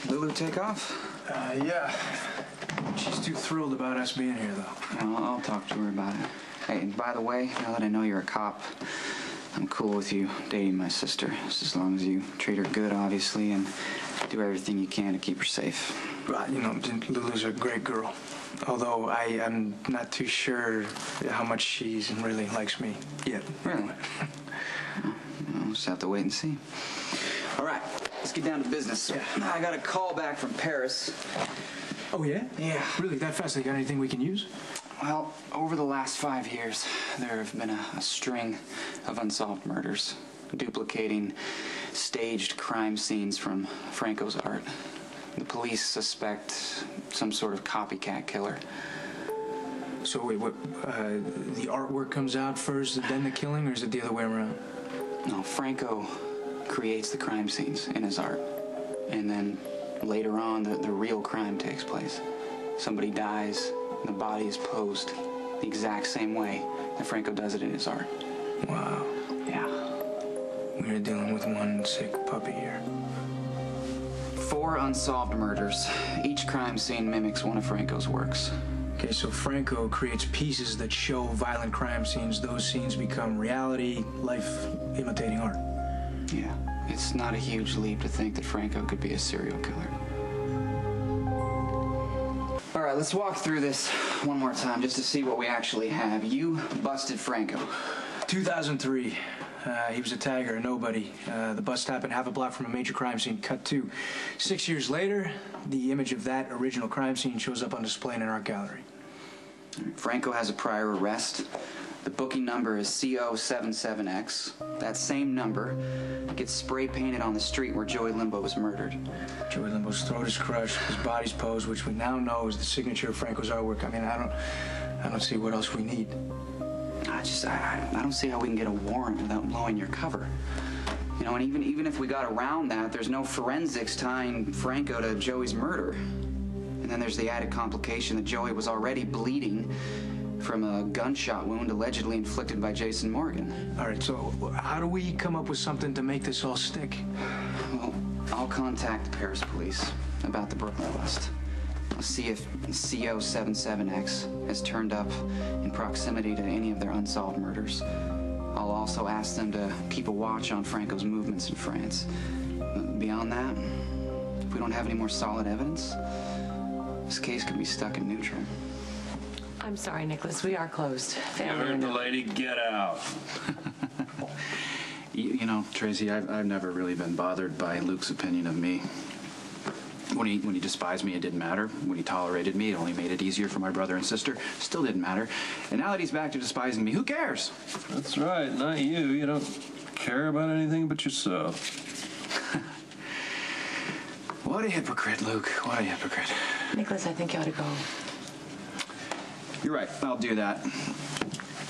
Lulu take off? Yeah. She's too thrilled about us being here, though. Well, I'll talk to her about it. Hey, and by the way, now that I know you're a cop, I'm cool with you dating my sister, just as long as you treat her good, obviously, and do everything you can to keep her safe. But, you know, Lulu's a great girl. Although I'm not too sure how much she really likes me yet. Really? We'll just have to wait and see. All right, let's get down to business. Yeah. I got a call back from Paris. Oh, yeah? Yeah. Really, that fast? They got anything we can use? Well, over the last 5 years, there have been a string of unsolved murders, duplicating staged crime scenes from Franco's art. The police suspect some sort of copycat killer. So wait, what, the artwork comes out first, then the killing, or is it the other way around? No, Franco creates the crime scenes in his art. And then later on, the real crime takes place. Somebody dies, and the body is posed the exact same way that Franco does it in his art. Wow. Yeah. We're dealing with one sick puppy here. 4 unsolved murders. Each crime scene mimics one of Franco's works. Okay, so Franco creates pieces that show violent crime scenes. Those scenes become reality, life imitating art. Yeah, it's not a huge leap to think that Franco could be a serial killer. All right, let's walk through this one more time just to see what we actually have. You busted Franco. 2003. He was a tagger, a nobody. The bus happened half a block from a major crime scene. Cut to 6 years later, the image of that original crime scene shows up on display in an art gallery. Franco has a prior arrest. The booking number is CO77X. That same number gets spray painted on the street where Joey Limbo was murdered. Joey Limbo's throat is crushed, his body's posed, which we now know is the signature of Franco's artwork. I mean, I don't see what else we need. I don't see how we can get a warrant without blowing your cover. You know, and even if we got around that, there's no forensics tying Franco to Joey's murder. And then there's the added complication that Joey was already bleeding from a gunshot wound allegedly inflicted by Jason Morgan. All right, so how do we come up with something to make this all stick? Well, I'll contact the Paris police about the Brooklyn bust. I'll see if CO77X has turned up in proximity to any of their unsolved murders. I'll also ask them to keep a watch on Franco's movements in France. Beyond that, if we don't have any more solid evidence, this case could be stuck in neutral. I'm sorry, Nicholas. We are closed. You heard the lady. Get out. You know, Tracy, I've never really been bothered by Luke's opinion of me. When he despised me, it didn't matter. When he tolerated me, it only made it easier for my brother and sister. Still didn't matter. And now that he's back to despising me, who cares? That's right, not you. You don't care about anything but yourself. What a hypocrite, Luke. What a hypocrite. Nicholas, I think you ought to go. You're right. I'll do that.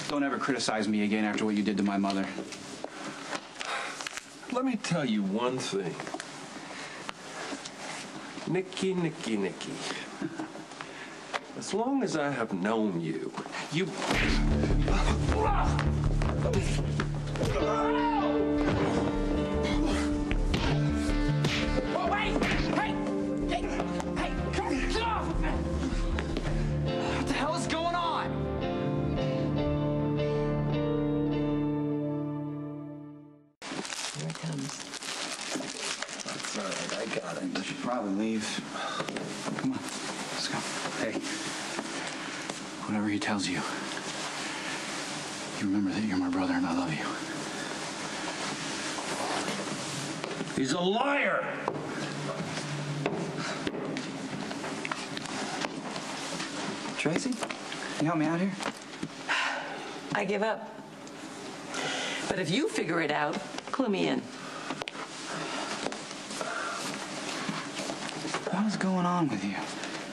Don't ever criticize me again after what you did to my mother. Let me tell you one thing. Nicky. As long as I have known you, you... Oh, wait! Hey! Get off of me! What the hell is going on? Here it comes. That's all right, I got it. We should probably leave. Come on, let's go. Hey, whatever he tells you, you remember that you're my brother and I love you. He's a liar! Tracy, you help me out here? I give up. But if you figure it out, clue me in. What is going on with you?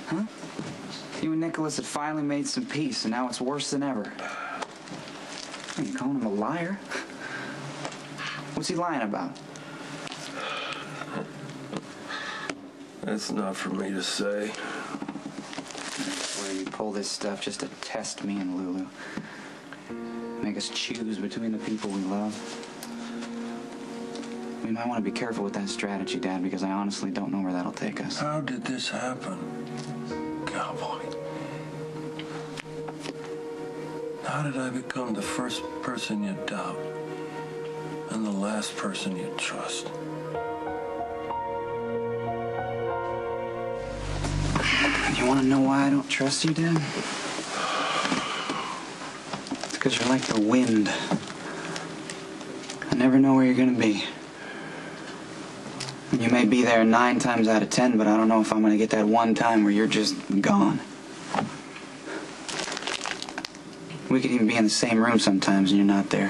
Huh? You and Nikolas had finally made some peace, and now it's worse than ever. Are you calling him a liar? What's he lying about? That's not for me to say. Where you pull this stuff just to test me and Lulu. Make us choose between the people we love. We might want to be careful with that strategy, Dad, because I honestly don't know where that'll take us. How did this happen, cowboy? How did I become the first person you doubt and the last person you trust? You want to know why I don't trust you, Dad? It's because you're like the wind. I never know where you're going to be. You may be there 9 times out of 10, but I don't know if I'm going to get that one time where you're just gone. We could even be in the same room sometimes and you're not there.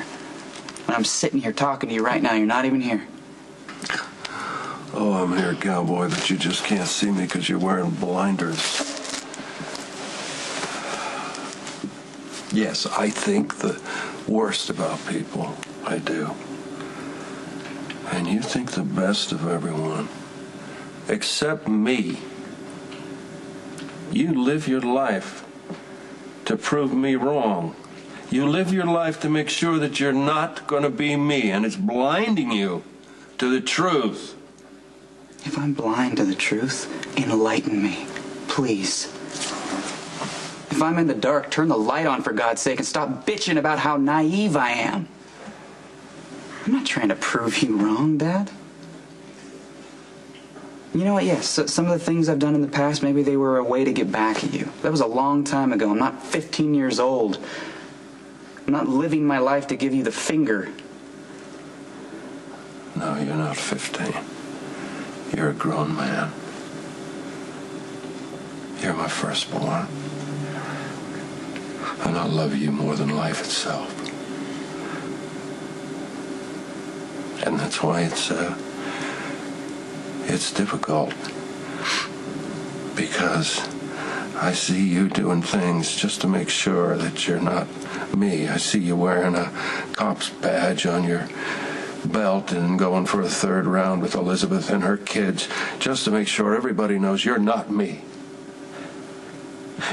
When I'm sitting here talking to you right now, you're not even here. Oh, I'm here, cowboy, but you just can't see me because you're wearing blinders. Yes, I think the worst about people. I do. And you think the best of everyone, except me. You live your life to prove me wrong. You live your life to make sure that you're not going to be me, and it's blinding you to the truth. If I'm blind to the truth, enlighten me, please. If I'm in the dark, turn the light on for God's sake and stop bitching about how naive I am. I'm not trying to prove you wrong, Dad. You know what, yes, some of the things I've done in the past, maybe they were a way to get back at you. That was a long time ago. I'm not 15 years old. I'm not living my life to give you the finger. No, you're not 15. You're a grown man. You're my firstborn. And I love you more than life itself. And that's why it's difficult. Because I see you doing things just to make sure that you're not me. I see you wearing a cop's badge on your belt and going for a 3rd round with Elizabeth and her kids just to make sure everybody knows you're not me.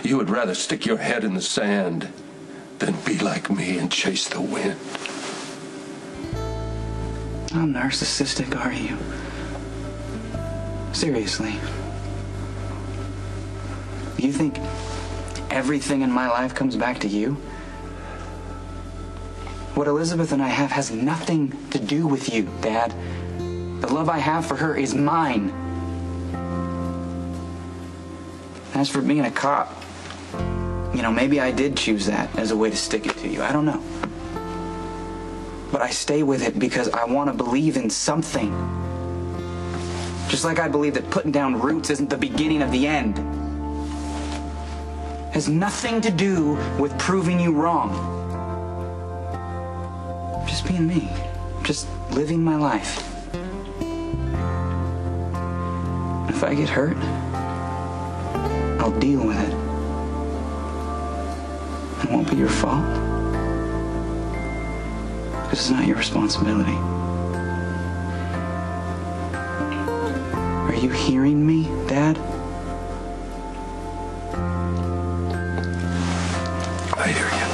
You would rather stick your head in the sand than be like me and chase the wind. How narcissistic are you? Seriously. You think everything in my life comes back to you? What Elizabeth and I have has nothing to do with you, Dad. The love I have for her is mine. As for being a cop, you know, maybe I did choose that as a way to stick it to you. I don't know. But I stay with it because I want to believe in something. Just like I believe that putting down roots isn't the beginning of the end. It has nothing to do with proving you wrong. Just being me. Just living my life. If I get hurt, I'll deal with it. It won't be your fault. Because it's not your responsibility. Are you hearing me, Dad? I hear you.